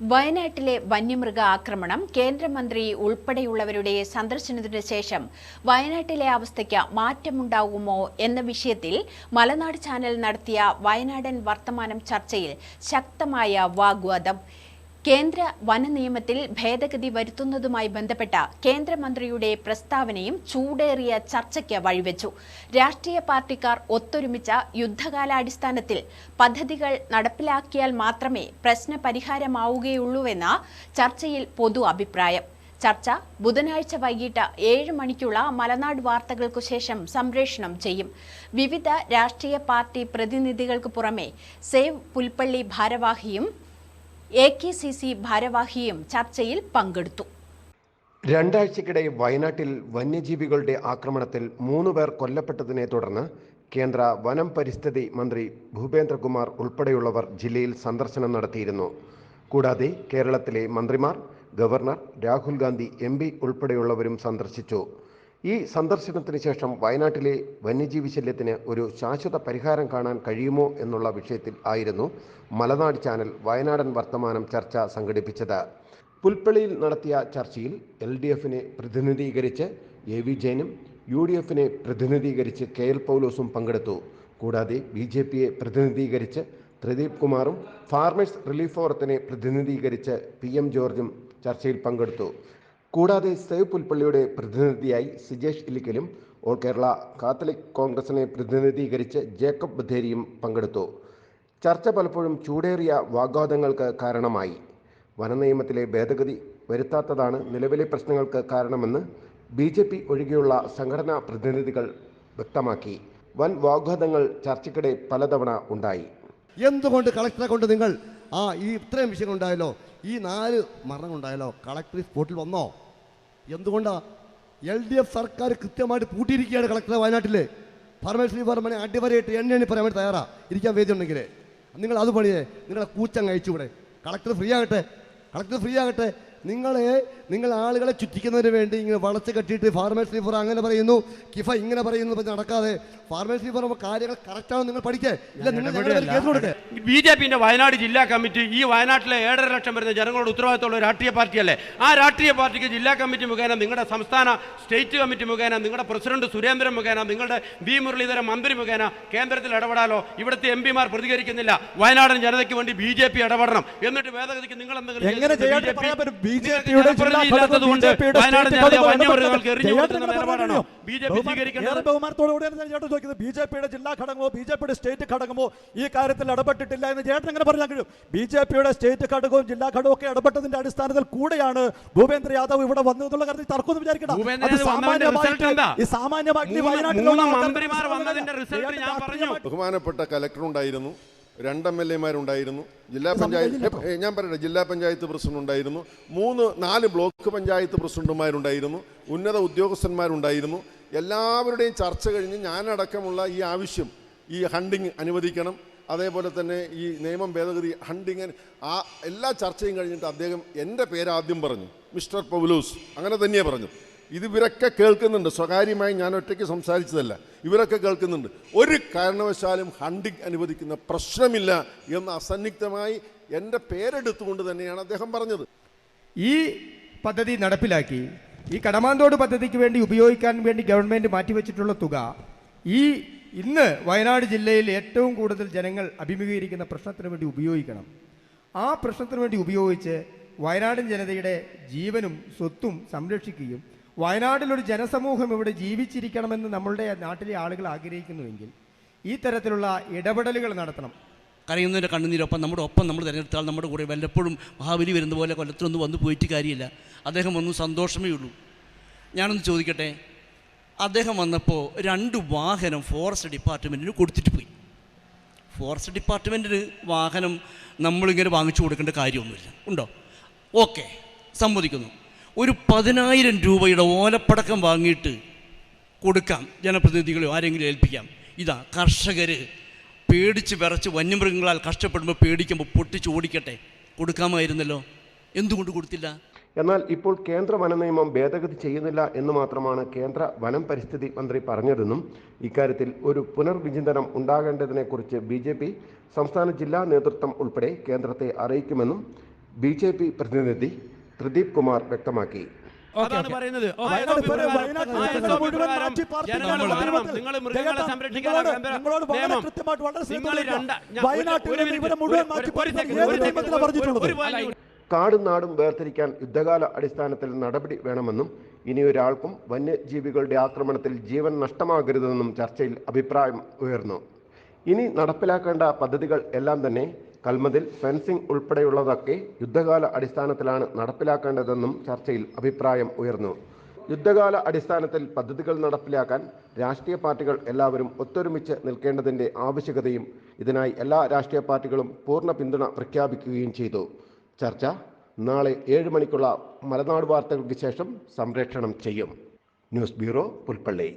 വയനാട്ടിലെ വന്യമൃഗ ആക്രമണം കേന്ദ്രമന്ത്രി ഉൾപ്പെടെയുള്ളവരുടെ സന്ദർശനത്തിനു ശേഷം വയനാട്ടിലെ അവസ്ഥയ്ക്ക് മാറ്റമുണ്ടാകുമോ എന്ന വിഷയത്തിൽ മലനാട് ചാനൽ നടത്തിയ വയനാടൻ വർത്തമാനം ചർച്ചയിൽ ശക്തമായ വാഗ്വാദം. കേന്ദ്ര വനനിയമത്തിൽ ഭേദഗതി വരുത്തുന്നതുമായി ബന്ധപ്പെട്ട കേന്ദ്രമന്ത്രിയുടെ പ്രസ്താവനയും ചൂടേറിയ ചർച്ചയ്ക്ക് വഴിവെച്ചു. രാഷ്ട്രീയ പാർട്ടിക്കാർ ഒത്തൊരുമിച്ച യുദ്ധകാലാടിസ്ഥാനത്തിൽ പദ്ധതികൾ നടപ്പിലാക്കിയാൽ മാത്രമേ പ്രശ്ന പരിഹാരമാവുകയുള്ളൂവെന്ന ചർച്ചയിൽ പൊതു അഭിപ്രായം. ചർച്ച ബുധനാഴ്ച വൈകിട്ട് 7 മണിക്കുള്ള മലനാട് വാർത്തകൾക്കു ശേഷം സംപ്രേഷണം ചെയ്യും. വിവിധ രാഷ്ട്രീയ പാർട്ടി പ്രതിനിധികൾക്ക് പുറമെ സേവ് പുൽപ്പള്ളി ഭാരവാഹിയും AKCC ഭാരവാഹിയും ചർച്ചയിൽ പങ്കെടുത്തു. രണ്ടാഴ്ചക്കിടെ വയനാട്ടിൽ വന്യജീവികളുടെ ആക്രമണത്തിൽ 3 പേർ കൊല്ലപ്പെട്ടതിനെ തുടർന്ന് കേന്ദ്ര വനം പരിസ്ഥിതി മന്ത്രി ഭൂപേന്ദ്രകുമാർ ഉൾപ്പെടെയുള്ളവർ ജില്ലയിൽ സന്ദർശനം നടത്തിയിരുന്നു. കൂടാതെ കേരളത്തിലെ മന്ത്രിമാർ, ഗവർണർ, രാഹുൽ ഗാന്ധി MP ഉൾപ്പെടെയുള്ളവരും സന്ദർശിച്ചു. ഈ സന്ദർശനത്തിന് ശേഷം വയനാട്ടിലെ വന്യജീവി ശല്യത്തിന് ഒരു ശാശ്വത പരിഹാരം കാണാൻ കഴിയുമോ എന്നുള്ള വിഷയത്തിൽ ആയിരുന്നു മലനാട് ചാനൽ വയനാടൻ വർത്തമാനം ചർച്ച സംഘടിപ്പിച്ചത്. പുൽപ്പള്ളിയിൽ നടത്തിയ ചർച്ചയിൽ LDFനെ പ്രതിനിധീകരിച്ച് AV ജയനും UDFനെ പ്രതിനിധീകരിച്ച് KL പൗലോസും പങ്കെടുത്തു. കൂടാതെ BJPയെ പ്രതിനിധീകരിച്ച് ത്രിദീപ് കുമാറും ഫാർമേഴ്സ് റിലീഫ് ഫോറത്തിനെ പ്രതിനിധീകരിച്ച് PM ജോർജും ചർച്ചയിൽ പങ്കെടുത്തു. കൂടാതെ സേവ് പുൽപ്പള്ളിയുടെ പ്രതിനിധിയായി സിജേഷ് ഇല്ലിക്കലും ഓൾ കേരള കാത്തലിക് കോൺഗ്രസിനെ പ്രതിനിധീകരിച്ച് ജേക്കബ് ബഥേരിയും പങ്കെടുത്തു. ചർച്ച പലപ്പോഴും ചൂടേറിയ വാഗ്വാദങ്ങൾക്ക് കാരണമായി. വനനിയമത്തിലെ ഭേദഗതി വരുത്താത്തതാണ് നിലവിലെ പ്രശ്നങ്ങൾക്ക് കാരണമെന്ന് BJP ഒഴികെയുള്ള സംഘടനാ പ്രതിനിധികൾ വ്യക്തമാക്കി. വൻ വാഗ്വാദങ്ങൾ ചർച്ചയ്ക്കിടെ പലതവണ ഉണ്ടായി. എന്തുകൊണ്ട് കളക്ടറെ കൊണ്ട് നിങ്ങൾ ഈ ഇത്രയും വിഷയങ്ങളുണ്ടായല്ലോ, ഈ 4 മരണങ്ങളുണ്ടായല്ലോ, കളക്ടർ സ്പോട്ടിൽ വന്നോ? എന്തുകൊണ്ടാണ് LDF സർക്കാർ കൃത്യമായിട്ട് പൂട്ടിയിരിക്കുകയാണ് കളക്ടറെ വയനാട്ടിൽ? ഫാർമേഴ്സ് ഡിപ്പാർട്ട്മെന്റ് അടിവരയിട്ട് എണ്ണി പറയാൻ വേണ്ടി തയ്യാറാ ഇരിക്കാൻ വേദി ഉണ്ടെങ്കിൽ നിങ്ങൾ അത് പണിയേ, നിങ്ങളെ കൂച്ചങ്ങ് അയച്ചുകൂടെ? കളക്ടർ ഫ്രീ ആകട്ടെ. നിങ്ങൾ ആളുകളെ ചുറ്റിക്കുന്നതിന് വേണ്ടി ഇങ്ങനെ വളച്ച് കെട്ടിയിട്ട് ഫാർമേഴ്സ് റിഫർ അങ്ങനെ പറയുന്നു, കിഫ ഇങ്ങനെ പറയുന്നു നടക്കാതെ ഫാർമേഴ്സ് റിഫർ കാര്യങ്ങൾ കറക്റ്റാണോ നിങ്ങൾ പഠിക്കേ? ഇല്ല, നിങ്ങൾ കേസ് കൊടുക്കേ. BJPന്റെ വയനാട് ജില്ലാ കമ്മിറ്റി ഈ വയനാട്ടിലെ 7.5 ലക്ഷം വരുന്ന ജനങ്ങളോട് ഉത്തരവാദിത്തമുള്ള രാഷ്ട്രീയ പാർട്ടിയല്ലേ? ആ രാഷ്ട്രീയ പാർട്ടിക്ക് ജില്ലാ കമ്മിറ്റി മുഖേന, നിങ്ങളുടെ സംസ്ഥാന സ്റ്റേറ്റ് കമ്മിറ്റി മുഖേന, നിങ്ങളുടെ പ്രസിഡന്റ് സുരേന്ദ്രൻ മുഖേന, നിങ്ങളുടെ V മുരളീധരൻ മന്ത്രി മുഖേന കേന്ദ്രത്തിൽ ഇടപെടാലോ? ഇവിടുത്തെ MP മാർ പ്രതികരിക്കുന്നില്ല. വയനാടൻ ജനതയ്ക്ക് വേണ്ടി BJP ഇടപെടണം. എന്നിട്ട് ഭേദഗതിക്ക് നിങ്ങൾ എന്തെങ്കിലും ബിജെപിയുടെ ജില്ലാ ഘടകമോ BJPയുടെ സ്റ്റേറ്റ് ഘടകമോ ഈ കാര്യത്തിൽ ഇടപെട്ടിട്ടില്ല എന്ന് ചേട്ടൻ എങ്ങനെ പറയാൻ കഴിയും? BJPയുടെ സ്റ്റേറ്റ് ഘടകവും ജില്ലാ ഘടകവും ഒക്കെ ഇടപെട്ടതിന്റെ അടിസ്ഥാനത്തിൽ കൂടെയാണ് ഭൂപേന്ദ്ര യാദവ് ഇവിടെ വന്നതെന്നുള്ള കാര്യത്തിൽ തർക്കമൊന്നും വിചാരിക്കണം. ബഹുമാനപ്പെട്ട കലക്ടർ ഉണ്ടായിരുന്നു, 2 MLA-മാരുണ്ടായിരുന്നു, ജില്ലാ പഞ്ചായത്ത് പ്രസിഡന്റ് ഉണ്ടായിരുന്നു, 3-4 ബ്ലോക്ക് പഞ്ചായത്ത് പ്രസിഡന്റുമാരുണ്ടായിരുന്നു, ഉന്നത ഉദ്യോഗസ്ഥന്മാരുണ്ടായിരുന്നു. എല്ലാവരുടെയും ചർച്ച കഴിഞ്ഞ് ഞാനടക്കമുള്ള ഈ ആവശ്യം, ഈ ഹണ്ടിങ് അനുവദിക്കണം, അതേപോലെ തന്നെ ഈ നിയമം ഭേദഗതി ഹണ്ടിങ്, എല്ലാ ചർച്ചയും കഴിഞ്ഞിട്ട് അദ്ദേഹം എൻ്റെ പേര് ആദ്യം പറഞ്ഞു, മിസ്റ്റർ പൗലോസ്, അങ്ങനെ തന്നെയാണ് പറഞ്ഞു. ഇവരൊക്കെ കേൾക്കുന്നുണ്ട്, സ്വകാര്യമായി ഞാൻ ഒറ്റയ്ക്ക് സംസാരിച്ചതല്ല, ഇവരൊക്കെ കേൾക്കുന്നുണ്ട്. ഒരു കാരണവശാലും ഹണ്ടിങ് അനുവദിക്കുന്ന പ്രശ്നമില്ല എന്ന് അസന്നിഗ്ധമായി എൻ്റെ പേരെടുത്തുകൊണ്ട് തന്നെയാണ് അദ്ദേഹം പറഞ്ഞത്. ഈ പദ്ധതി നടപ്പിലാക്കി ഈ കടമാന്തോട് പദ്ധതിക്ക് വേണ്ടി ഉപയോഗിക്കാൻ വേണ്ടി ഗവൺമെൻറ് മാറ്റിവെച്ചിട്ടുള്ള തുക ഇന്ന് വയനാട് ജില്ലയിൽ ഏറ്റവും കൂടുതൽ ജനങ്ങൾ അഭിമുഖീകരിക്കുന്ന പ്രശ്നത്തിന് വേണ്ടി ഉപയോഗിക്കണം. ആ പ്രശ്നത്തിന് വേണ്ടി ഉപയോഗിച്ച് വയനാടൻ ജനതയുടെ ജീവനും സ്വത്തും സംരക്ഷിക്കുകയും വയനാട്ടിലൊരു ജനസമൂഹം ഇവിടെ ജീവിച്ചിരിക്കണമെന്ന് നമ്മളുടെ നാട്ടിലെ ആളുകൾ ആഗ്രഹിക്കുന്നുവെങ്കിൽ ഈ തരത്തിലുള്ള ഇടപെടലുകൾ നടത്തണം. കരയുന്നതിൻ്റെ കണ്ണുനീരൊപ്പം നമ്മൾ തിരഞ്ഞെടുത്താൽ നമ്മുടെ കൂടെ വല്ലപ്പോഴും മഹാബലി വരുന്ന പോലെ കൊല്ലത്തിലൊന്നും വന്ന് പോയിട്ട് കാര്യമില്ല. അദ്ദേഹം ഒന്നും സന്തോഷമേ ഉള്ളൂ. ഞാനൊന്ന് ചോദിക്കട്ടെ, അദ്ദേഹം വന്നപ്പോൾ 2 വാഹനം ഫോറസ്റ്റ് ഡിപ്പാർട്ട്മെൻറ്റിന് കൊടുത്തിട്ട് പോയി. ഫോറസ്റ്റ് ഡിപ്പാർട്ട്മെൻറ്റിന് വാഹനം നമ്മളിങ്ങനെ വാങ്ങിച്ചു കൊടുക്കേണ്ട കാര്യമൊന്നുമില്ല, ഉണ്ടോ? ഓക്കെ, സമ്മതിക്കുന്നു. ഒരു 10,000 രൂപയുടെ ഓലപ്പടക്കം വാങ്ങിയിട്ട് കൊടുക്കാം, ജനപ്രതിനിധികളോ ആരെങ്കിലും ഏൽപ്പിക്കാം. ഇതാ കർഷകർ പേടിച്ച് വിറച്ച് വന്യമൃഗങ്ങളാൽ കഷ്ടപ്പെടുമ്പോൾ പേടിക്കുമ്പോൾ പൊട്ടിച്ച് ഓടിക്കട്ടെ, കൊടുക്കാമായിരുന്നല്ലോ. എന്തുകൊണ്ട് കൊടുത്തില്ല? എന്നാൽ ഇപ്പോൾ കേന്ദ്ര വനനിയമം ഭേദഗതി ചെയ്യുന്നില്ല എന്ന് മാത്രമാണ് കേന്ദ്ര വനം പരിസ്ഥിതി മന്ത്രി പറഞ്ഞതെന്നും ഇക്കാര്യത്തിൽ ഒരു പുനർവിചിന്തനം ഉണ്ടാകേണ്ടതിനെക്കുറിച്ച് BJP സംസ്ഥാന ജില്ലാ നേതൃത്വം ഉൾപ്പെടെ കേന്ദ്രത്തെ അറിയിക്കുമെന്നും BJP പ്രതിനിധി ത്രിദീപ് കുമാർ വ്യക്തമാക്കി. അതാണ് പറയുന്നത്. കാടും നാടും വേർതിരിക്കാൻ യുദ്ധകാല അടിസ്ഥാനത്തിൽ നടപടി വേണമെന്നും ഇനിയൊരാൾക്കും വന്യജീവികളുടെ ആക്രമണത്തിൽ ജീവൻ നഷ്ടമാകരുതെന്നും ചർച്ചയിൽ അഭിപ്രായം ഉയർന്നു. ഇനി നടപ്പിലാക്കേണ്ട പദ്ധതികൾ എല്ലാം തന്നെ കൽമതിൽ, ഫെൻസിംഗ് ഉൾപ്പെടെയുള്ളതൊക്കെ യുദ്ധകാല അടിസ്ഥാനത്തിലാണ് നടപ്പിലാക്കേണ്ടതെന്നും ചർച്ചയിൽ അഭിപ്രായം ഉയർന്നു. യുദ്ധകാല അടിസ്ഥാനത്തിൽ പദ്ധതികൾ നടപ്പിലാക്കാൻ രാഷ്ട്രീയ പാർട്ടികൾ എല്ലാവരും ഒത്തൊരുമിച്ച് നിൽക്കേണ്ടതിൻ്റെ ആവശ്യകതയും ഇതിനായി എല്ലാ രാഷ്ട്രീയ പാർട്ടികളും പൂർണ്ണ പിന്തുണ പ്രഖ്യാപിക്കുകയും ചെയ്തു. ചർച്ച നാളെ 7 മണിക്കുള്ള മലനാട് വാർത്തകൾക്ക് ശേഷം സംപ്രേഷണം ചെയ്യും. News bureau, Pulpally.